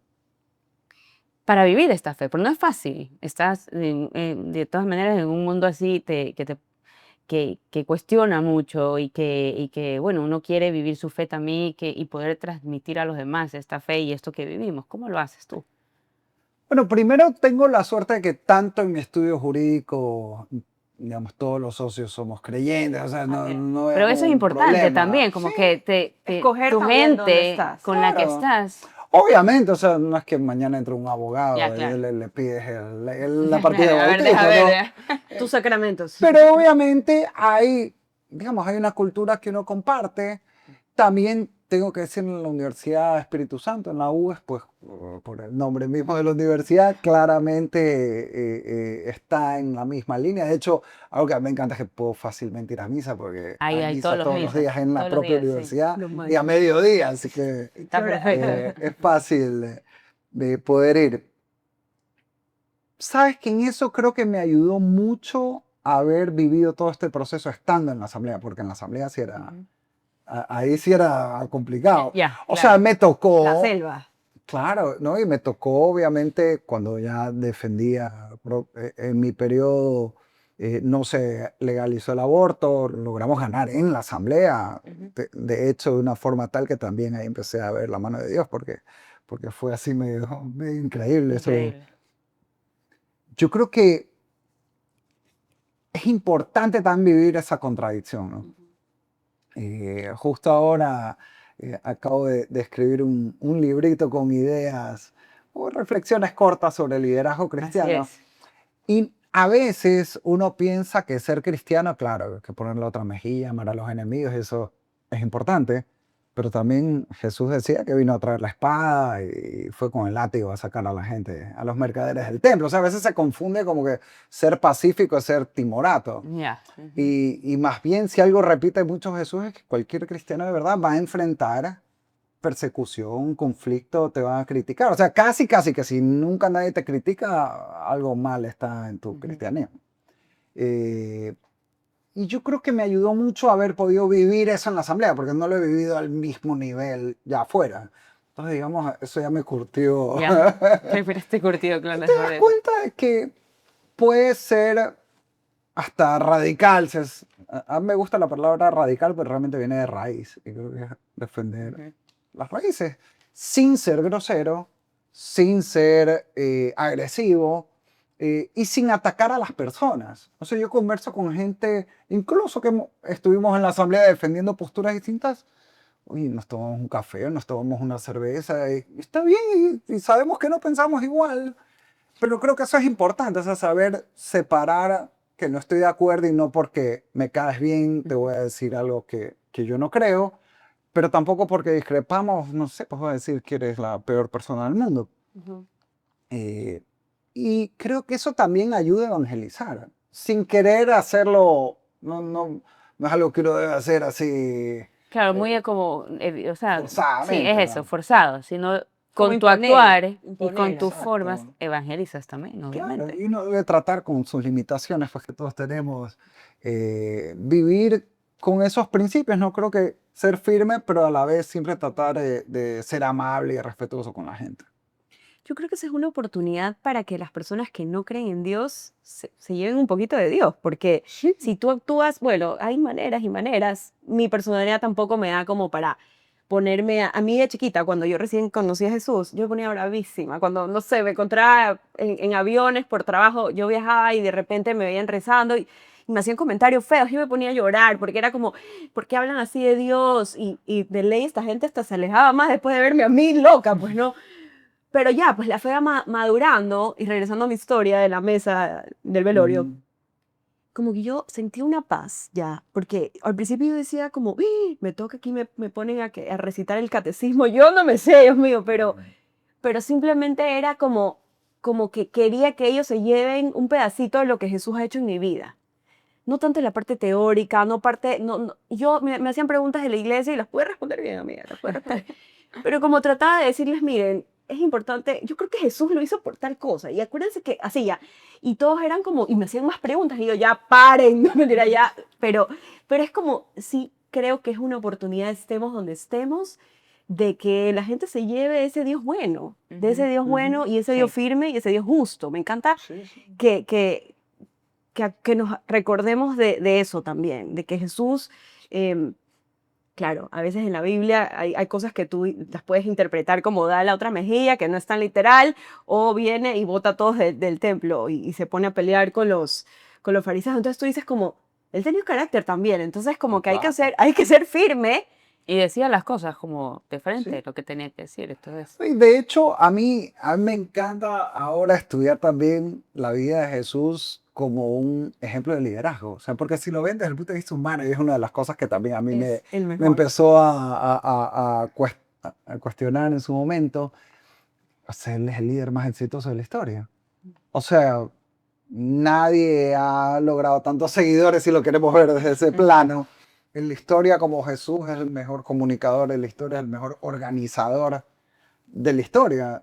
para vivir esta fe, pero no es fácil. Estás, de todas maneras, en un mundo así que cuestiona mucho y que, bueno, uno quiere vivir su fe también y poder transmitir a los demás esta fe y esto que vivimos. ¿Cómo lo haces tú? Bueno, primero tengo la suerte de que tanto en mi estudio jurídico, digamos, todos los socios somos creyentes, o sea, no es Pero eso es un importante problema. también, Sí, como que Escoger tu también dónde gente estás. con la que claro. estás. Obviamente, o sea, no es que mañana entre un abogado Ya, y claro. le pides la partida de A ver, bautizo, deja ver. ¿no? Tus sacramentos. Pero obviamente hay, digamos, hay una cultura que uno comparte. También tengo que decir en la Universidad Espíritu Santo, en la UES, pues por el nombre mismo de la universidad, claramente está en la misma línea. De hecho, algo que a mí me encanta es que puedo fácilmente ir a misa, porque Ahí hay hay misa todos los todos los misas, días en la todos los propia días, sí. universidad Lo y a máximo. mediodía, así que Está perfecto. es fácil de poder ir. Sabes que en eso creo que me ayudó mucho haber vivido todo este proceso estando en la asamblea, porque en la asamblea sí era, Ujú. ahí sí era complicado. Ya, O sea, claro. me La tocó, selva. claro, ¿no? Y me tocó obviamente cuando ya defendía en mi periodo. No se legalizó el aborto, logramos ganar en la asamblea, Ujú. de hecho de una forma tal que también ahí empecé a ver la mano de Dios, porque fue así medio increíble eso. Increíble. Yo creo que es importante también vivir esa contradicción, ¿no? Justo ahora acabo de escribir un librito con ideas o reflexiones cortas sobre el liderazgo Así cristiano. es. Y a veces uno piensa que ser cristiano, claro, hay que ponerle otra mejilla, amar a los enemigos, eso es importante. Pero también Jesús decía que vino a traer la espada y fue con el látigo a sacar a la gente, a los mercaderes del templo. O sea, a veces se confunde como que ser pacífico es ser timorato. Ya. Ujú. Y más bien, si algo repite mucho Jesús, es que cualquier cristiano de verdad va a enfrentar persecución, conflicto, te van a criticar. O sea, casi que si nunca nadie te critica, algo mal está en tu Ujú. cristianismo. Eh, y yo creo que me ayudó mucho haber podido vivir eso en la asamblea, porque no lo he vivido al mismo nivel ya afuera. Entonces, digamos, eso ya me curtió. Ya. Prefieres curtido, claro, Te mejor das eso. cuenta de que puede ser hasta radical. A mí me gusta la palabra radical, pero realmente viene de raíz. Y creo que es defender Ujú. las raíces sin ser grosero, sin ser agresivo y sin atacar a las personas. O sea, yo converso con gente, incluso que estuvimos en la asamblea defendiendo posturas distintas. Oye, nos tomamos un café, nos tomamos una cerveza y está bien y sabemos que no pensamos igual. Pero creo que eso es importante, o sea, saber separar que no estoy de acuerdo y no porque me caes bien te voy a decir algo que yo no creo, pero tampoco porque discrepamos, no sé, pues voy a decir que eres la peor persona del mundo. Ujú. Eh, y creo que eso también ayuda a evangelizar, sin querer hacerlo, no es algo que uno debe hacer así Claro, muy como, o sea, sí, es forzadamente, eso, ¿no? forzado, sino Como con tu imponer. actuar y con Imponer, tus ajá. formas Exacto. evangelizas también, Claro, obviamente. y uno debe tratar con sus limitaciones, pues que todos tenemos, vivir con esos principios, no creo que ser firme, pero a la vez siempre tratar de ser amable y respetuoso con la gente. Yo creo que esa es una oportunidad para que las personas que no creen en Dios se lleven un poquito de Dios, porque Sí. si tú actúas, bueno, hay maneras y maneras. Mi personalidad tampoco me da como para ponerme a mí de chiquita, cuando yo recién conocí a Jesús, yo me ponía bravísima. Cuando, no sé, me encontraba en aviones por trabajo, yo viajaba y de repente me veían rezando y me hacían comentarios feos, yo me ponía a llorar porque era como, ¿por qué hablan así de Dios? Y de ley esta gente hasta se alejaba más después de verme a mí loca, pues no. Pero ya, pues la fe va madurando y regresando a mi historia de la mesa del velorio, Mm, como que yo sentí una paz ya, porque al principio yo decía como, "Ih, me toca aquí, me ponen a recitar el catecismo, yo no me sé, Dios mío, pero simplemente era como que quería que ellos se lleven un pedacito de lo que Jesús ha hecho en mi vida. No tanto en la parte teórica, no parte, yo me hacían preguntas de la iglesia y las pude responder bien, amiga, las pude responder. Pero como trataba de decirles, miren, es importante, yo creo que Jesús lo hizo por tal cosa, y acuérdense que así ya, y todos eran como, y me hacían más preguntas, y yo, ya paren, no mentira, pero es como, sí creo que es una oportunidad, estemos donde estemos, de que la gente se lleve ese Dios bueno, de ese Ujú, Dios bueno y ese Dios sí. firme y ese Dios justo. Me encanta Sí, sí. que nos recordemos de eso también, de que Jesús, em, claro, a veces en la Biblia hay cosas que tú las puedes interpretar como da la otra mejilla, que no es tan literal, o viene y bota a todos del templo y se pone a pelear con los fariseos. Entonces tú dices como, él tenía un carácter también, entonces como que Claro. hay que ser firme. Y decía las cosas como de frente, Sí. lo que tenía que decir. Entonces, Y de hecho, a mí me encanta ahora estudiar también la vida de Jesús como un ejemplo de liderazgo. O sea, porque si lo ven desde el punto de vista humano, y es una de las cosas que también a mí Es el me mejor. empezó a cuestionar en su momento, o sea, él es el líder más exitoso de la historia. O sea, nadie ha logrado tantos seguidores si lo queremos ver desde ese plano. En la historia, como Jesús es el mejor comunicador, en la historia es el mejor organizador de la historia.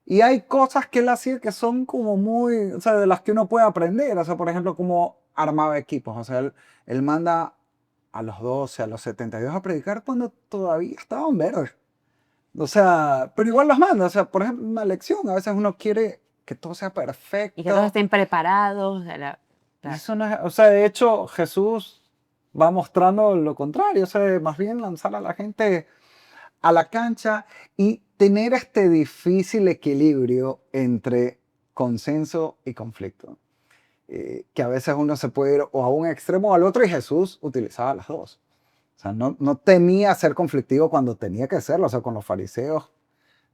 Y hay cosas que él hacía que son como muy, o sea, de las que uno puede aprender. O sea, por ejemplo, cómo armaba equipos. O sea, él manda a los 12, a los 72 a predicar cuando todavía estaban verdes. O sea, pero igual los manda. O sea, por ejemplo, una lección. A veces uno quiere que todo sea y que todos perfecto. estén preparados. Y Claro. eso no es, o sea, de hecho, Jesús va mostrando lo contrario. O sea, más bien lanzar a la gente a la cancha y tener este difícil equilibrio entre consenso y conflicto. Que a veces uno se puede ir o a un extremo o al otro y Jesús utilizaba las dos. O sea, no temía ser conflictivo cuando tenía que serlo. O sea, con los fariseos,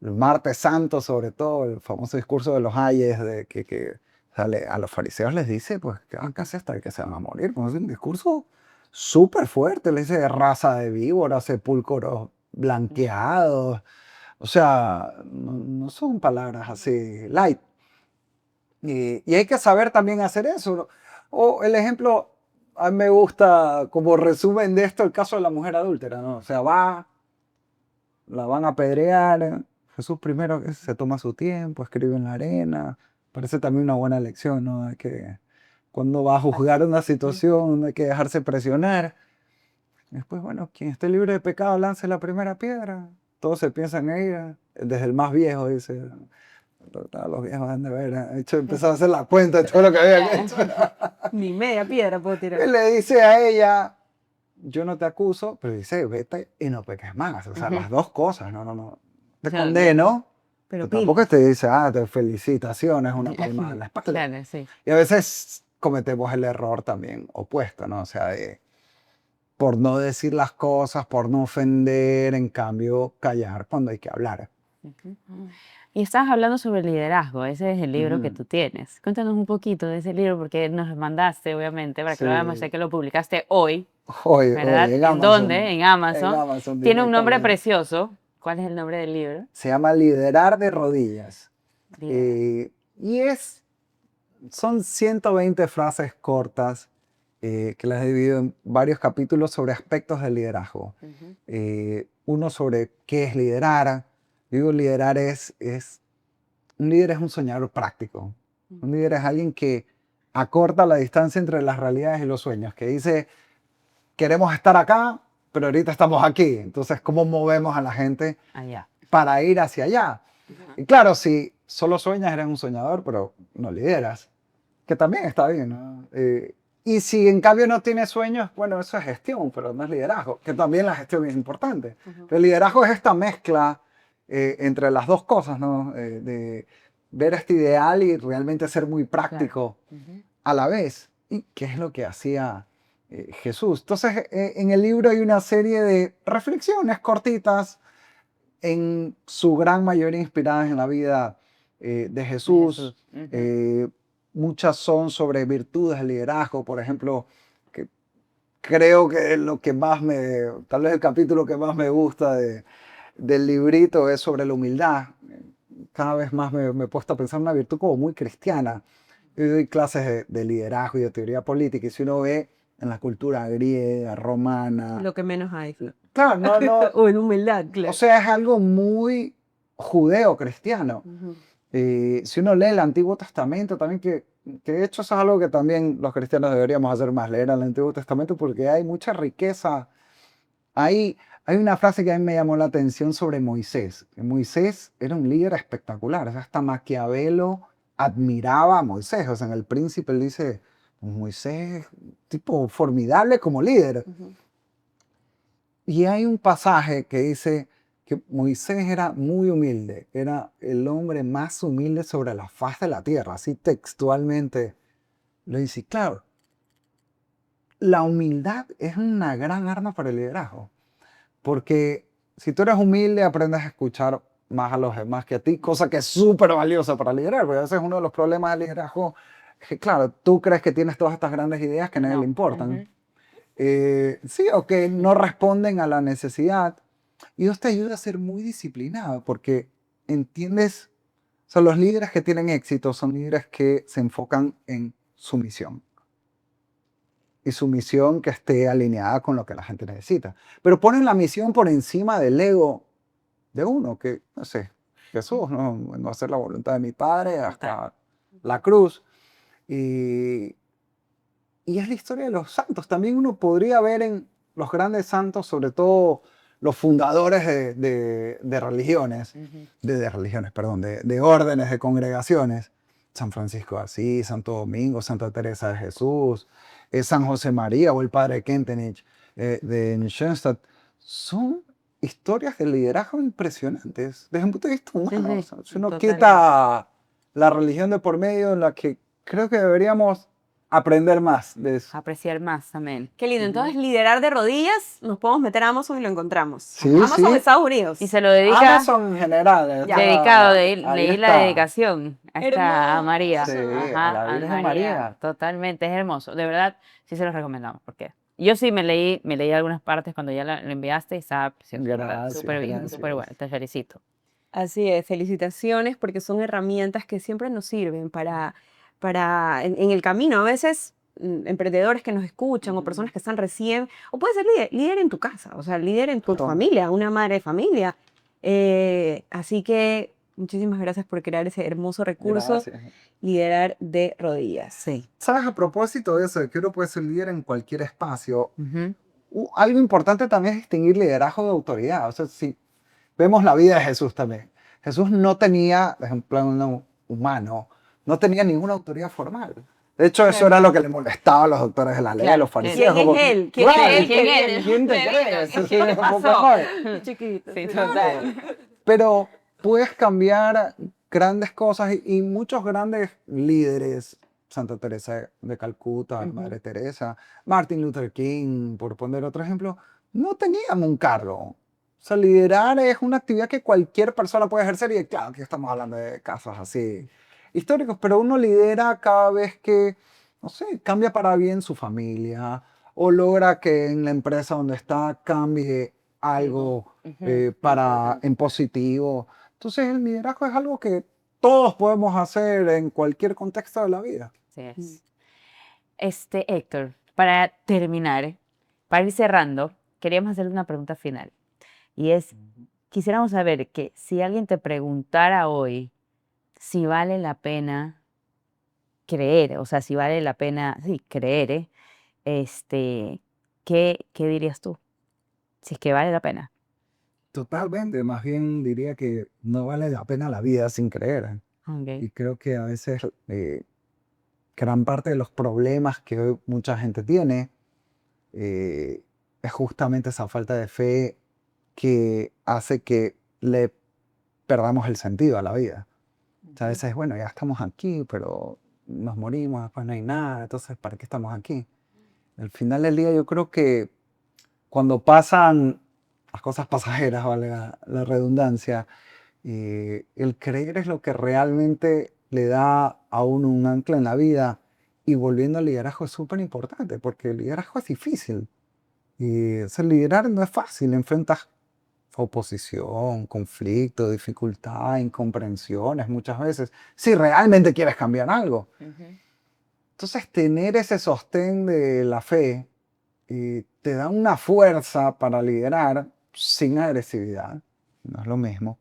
el martes santo sobre todo, el famoso discurso de los ayes, de o sea, a los fariseos les dice, pues, que van a hacer hasta que se van a morir. Pues es un discurso súper fuerte. Le dice raza de víboras, sepulcros blanqueados. O sea, no son palabras así light. Y hay que saber también hacer eso, ¿no? O el ejemplo, a mí me gusta como resumen de esto el caso de la mujer adúltera, ¿no? O sea, la van a apedrear. Jesús primero que se toma su tiempo, escribe en la arena. Parece también una buena lección, ¿no? Hay que, cuando va a juzgar una situación, no hay que dejarse presionar. Después, bueno, quien esté libre de pecado, lance la primera piedra. Todos se piensan en ella, desde el más viejo, dice. Los viejos han de haber hecho, empezado a hacer la cuenta de todo lo que había hecho. Ni media piedra puedo tirar. Él le dice a ella, yo no te acuso, pero dice, vete y no peques más. O sea, las dos cosas, no. Te Claro, condeno, Pero pero tampoco pilas. te dice, te felicitaciones, una palmada en la espalda. claro, sí. Y a veces cometemos el error también opuesto, ¿no? O sea, por no decir las cosas, por no ofender, en cambio, callar cuando hay que hablar. Ujú. Y estabas hablando sobre liderazgo, ese es el libro que Ujú. tú tienes. Cuéntanos un poquito de ese libro, porque nos lo mandaste, obviamente, para que lo veamos. Sí. Sé que lo publicaste hoy, Hoy ¿verdad? en ¿En dónde? Amazon. En En Amazon. Amazon Tiene un nombre directamente. precioso. ¿Cuál es el nombre del libro? Se llama Liderar de rodillas. Liderar. Y son 120 frases cortas que las he dividido en varios capítulos sobre aspectos del liderazgo. Ujú. Uno sobre qué es liderar. Digo, liderar un líder es un soñador práctico. Un líder es alguien que acorta la distancia entre las realidades y los sueños, que dice, queremos estar acá, pero ahorita estamos aquí. Entonces, ¿cómo movemos a la gente Allá. para ir hacia allá? Y claro, si solo sueñas, eres un soñador, pero no lideras, que también está bien, ¿no? Y si en cambio no tienes sueños, bueno, eso es gestión, pero no es liderazgo, que también la gestión es importante. El liderazgo es esta mezcla entre las dos cosas, ¿no? De ver este ideal y realmente ser muy práctico Ujú. a la vez. ¿Y qué es lo que hacía Jesús? Entonces, en el libro hay una serie de reflexiones cortitas, en su gran mayoría inspiradas en la vida de Jesús. Jesús. Ujú. Muchas son sobre virtudes del liderazgo, por ejemplo, que creo que lo que más tal vez el capítulo que más me gusta del librito es sobre la humildad. Cada vez más me he puesto a pensar en una virtud como muy cristiana. Yo doy clases de liderazgo y de teoría política, y si uno ve en la cultura griega, romana, Lo que menos hay. claro, no, O en humildad, o claro. sea, es algo muy judeo-cristiano. Ujú. Si uno lee el Antiguo Testamento también, que de hecho eso es algo que también los cristianos deberíamos hacer más, leer el Antiguo Testamento porque hay mucha riqueza ahí. Hay una frase que a mí me llamó la atención sobre Moisés. Que Moisés era un líder espectacular. O sea, hasta Maquiavelo admiraba a Moisés. O sea, en El Príncipe él dice, Moisés, tipo formidable como líder. Y hay un pasaje que dice que Moisés era muy humilde. Era el hombre más humilde sobre la faz de la tierra. Así textualmente lo dice. Y claro, la humildad es una gran arma para el liderazgo. Porque si tú eres humilde, aprendes a escuchar más a los demás que a ti, cosa que es súper valiosa para liderar, porque a veces uno de los problemas del liderazgo es que, claro, tú crees que tienes todas estas grandes ideas que a nadie No. le importan. Ujú. Sí, o que no responden a la necesidad. Y Dios te ayuda a ser muy disciplinado, porque entiendes, o sea, los líderes que tienen éxito son líderes que se enfocan en su misión y su misión que esté alineada con lo que la gente necesita. Pero ponen la misión por encima del ego de uno, que, no sé, Jesús, no, no hacer la voluntad de mi Padre hasta la cruz. Y, y es la historia de los santos. También uno podría ver en los grandes santos, sobre todo los fundadores de religiones, de religiones, perdón, de órdenes, de congregaciones. San Francisco de Asís, Santo Domingo, Santa Teresa de Jesús, San José María o el Padre Kentenich de Schoenstatt. Son historias de liderazgo impresionantes desde un punto de vista humano. Sí, O sea, si uno totalmente. quita la religión de por medio, en la que creo que deberíamos aprender más de eso. Apreciar más también. Qué lindo. Entonces, liderar de rodillas, nos podemos meter a Amazon y lo encontramos. Sí, Amazon sí. de Estados Unidos. Y se lo dedica Amazon en general. Ya. dedicado, ahí leí la está. dedicación a a María. Sí, Ajá, a la Virgen María. Totalmente, es hermoso. De verdad, sí se los recomendamos. Porque yo sí me leí algunas partes cuando ya lo enviaste y estaba precioso, de verdad, Gracias, súper bien, gracias. súper bueno. Te felicito. Así es, felicitaciones porque son herramientas que siempre nos sirven para en el camino. A veces emprendedores que nos escuchan o personas que están recién, o puede ser líder en tu casa, o sea, líder en tu Total. familia, una madre de familia. Así que muchísimas gracias por crear ese hermoso recurso, Gracias. liderar de rodillas. Sí. ¿Sabes? A propósito de eso, de que uno puede ser líder en cualquier espacio, Ujú. algo importante también es distinguir liderazgo de autoridad. O sea, si vemos la vida de Jesús también. Jesús no tenía, por ejemplo, un humano, no tenía ninguna autoridad formal. De hecho, eso era lo que le molestaba a los doctores de la ley, a los fariseos. ¿Quién como, es él? ¿Quién claro, es él? ¿Quién es? ¿Quién te crees? Sí, un poco pasó? mal. Chiquito. Sí, total. Pero puedes cambiar grandes cosas y muchos grandes líderes, Santa Teresa de Calcuta, Madre Teresa, Martin Luther King, por poner otro ejemplo, no tenían un cargo. O sea, liderar es una actividad que cualquier persona puede ejercer y claro, aquí estamos hablando de casos así históricos, pero uno lidera cada vez que, no sé, cambia para bien su familia o logra que en la empresa donde está cambie algo en positivo. Entonces el liderazgo es algo que todos podemos hacer en cualquier contexto de la vida. Así es. Héctor, para terminar, para ir cerrando, queríamos hacerle una pregunta final. Y es, quisiéramos saber que si alguien te preguntara hoy si vale la pena creer, o sea, si vale la pena, sí, creer, ¿qué dirías tú? Si es que vale la pena. Totalmente, más bien diría que no vale la pena la vida sin creer. Y Ok. creo que a veces gran parte de los problemas que hoy mucha gente tiene es justamente esa falta de fe que hace que le perdamos el sentido a la vida. O sea, a veces, bueno, ya estamos aquí, pero nos morimos, después no hay nada, entonces, ¿para qué estamos aquí? Al final del día yo creo que cuando pasan las cosas pasajeras, vale la redundancia, el creer es lo que realmente le da a uno un ancla en la vida. Y volviendo al liderazgo es súper importante, porque el liderazgo es difícil. Y liderar no es fácil, enfrentas oposición, conflicto, dificultad, incomprensiones muchas veces, si realmente quieres cambiar algo. Entonces, tener ese sostén de la fe te da una fuerza para liderar sin agresividad, no es lo mismo,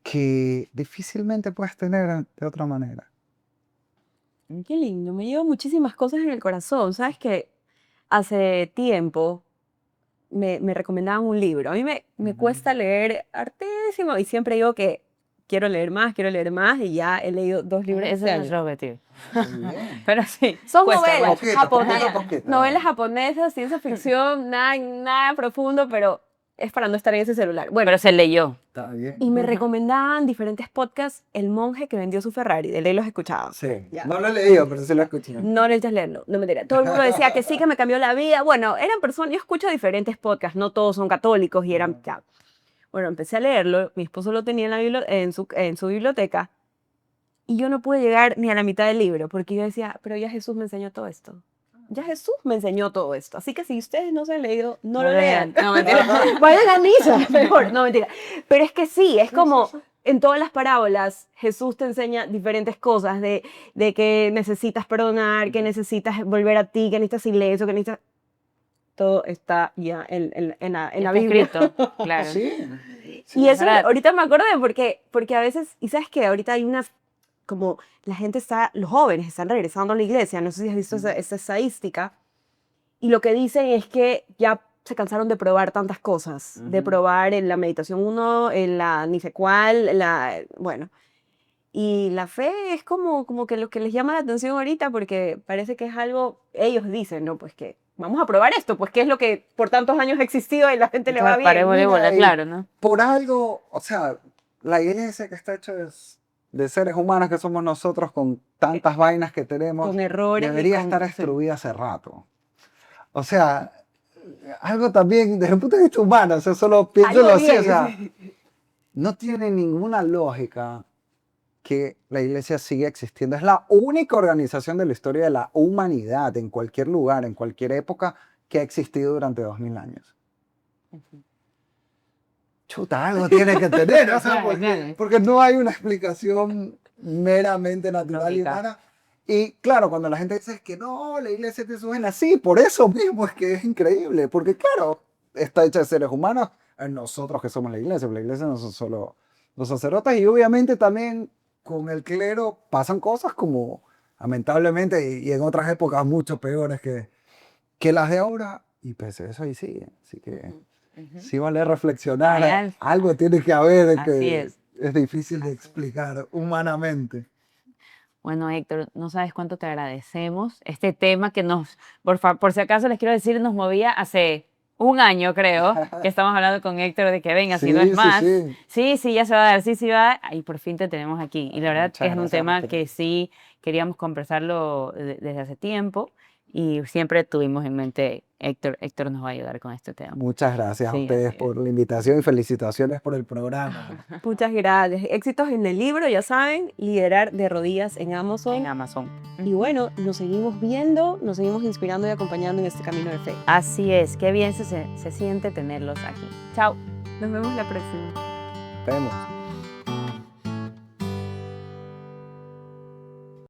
que difícilmente puedes tener de otra manera. Qué lindo, me llevo muchísimas cosas en el corazón. Sabes que hace tiempo me recomendaban un libro. A mí me cuesta leer hartísimo y siempre digo que quiero leer más y ya he leído 2 libros Ese este es año. nuestro objetivo. Muy bien. Pero sí. Son cuesta, novelas cuesta. Poquito, japonesas, poquito. novelas japonesas, ciencia ficción, nada profundo, pero es para no estar en ese celular. Bueno, Pero se leyó. Está bien. y me recomendaban diferentes podcasts. El monje que vendió su Ferrari, de ley los escuchaba. Sí. Ya. No lo he leído, pero sí lo he escuchado. No necesitas leerlo, no me mentira. Todo el mundo decía que sí, que me cambió la vida. Bueno, eran personas, yo escucho diferentes podcasts, no todos son católicos y eran... ya. Bueno, empecé a leerlo, mi esposo lo tenía en su biblioteca y yo no pude llegar ni a la mitad del libro porque yo decía, pero ya Jesús me enseñó todo esto. Ya Jesús me enseñó todo esto. Así que si ustedes no se han leído, no lo lean. No, mentira. Vayan a misa, mejor. No, mentira. Pero es que sí, es como en todas las parábolas, Jesús te enseña diferentes cosas de que necesitas perdonar, que necesitas volver a ti, que necesitas silencio, que necesitas... Todo está ya en la Está Biblia. escrito, claro. Sí. Y eso, ¿verdad? ahorita me acordé porque a veces, y sabes que ahorita hay unas, como la gente está, los jóvenes están regresando a la iglesia, no sé si has visto esa estadística, y lo que dicen es que ya se cansaron de probar tantas cosas, de probar en la meditación 1, en la ni sé cuál, bueno. Y la fe es como que lo que les llama la atención ahorita porque parece que es algo, ellos dicen, ¿no? Pues que vamos a probar esto, pues que es lo que por tantos años ha existido y la gente le va Entonces, bien. paremos de Mira, bola, y- claro, ¿no? Por algo, o sea, la iglesia que está hecha de seres humanos que somos nosotros con tantas vainas que tenemos, Con errores. y debería con- estar sí. destruida hace rato. O sea, algo también desde el punto de vista humano, o sea, solo piénsalo Algo así, bien, o sea, sí. no tiene ninguna lógica que la iglesia siga existiendo. Es la única organización de la historia de la humanidad, en cualquier lugar, en cualquier época, que ha existido durante 2000 años. Chuta, algo tiene que tener, o sea, Claro, claro. porque no hay una explicación meramente natural y Lógica. humana. Y claro, cuando la gente dice que no, la iglesia te suena así, por eso mismo es que es increíble, porque claro, está hecha de seres humanos, nosotros que somos la iglesia, pero la iglesia no son solo los sacerdotes, y obviamente también con el clero pasan cosas como, lamentablemente, y en otras épocas mucho peores que las de ahora, y pese a eso ahí sigue, así que sí vale reflexionar, Hay algo tiene que haber Así que es. difícil de explicar humanamente. Bueno, Héctor, no sabes cuánto te agradecemos. Este tema que por si acaso les quiero decir, nos movía hace un año, creo, que estamos hablando con Héctor de que venga, si no es más. Sí, ya se va a dar, sí va, y por fin te tenemos aquí. Y la verdad Muchas es un gracias, tema Astrid. que sí queríamos conversarlo desde hace tiempo y siempre tuvimos en mente, Héctor nos va a ayudar con este tema. Muchas gracias a Sí, ustedes así es. por la invitación y felicitaciones por el programa. Muchas gracias. Éxitos en el libro, ya saben, Liderar de Rodillas en Amazon. En Amazon. Y bueno, nos seguimos viendo, nos seguimos inspirando y acompañando en este camino de fe. Así es, qué bien se siente tenerlos aquí. Chao. Nos vemos la próxima. Vemos.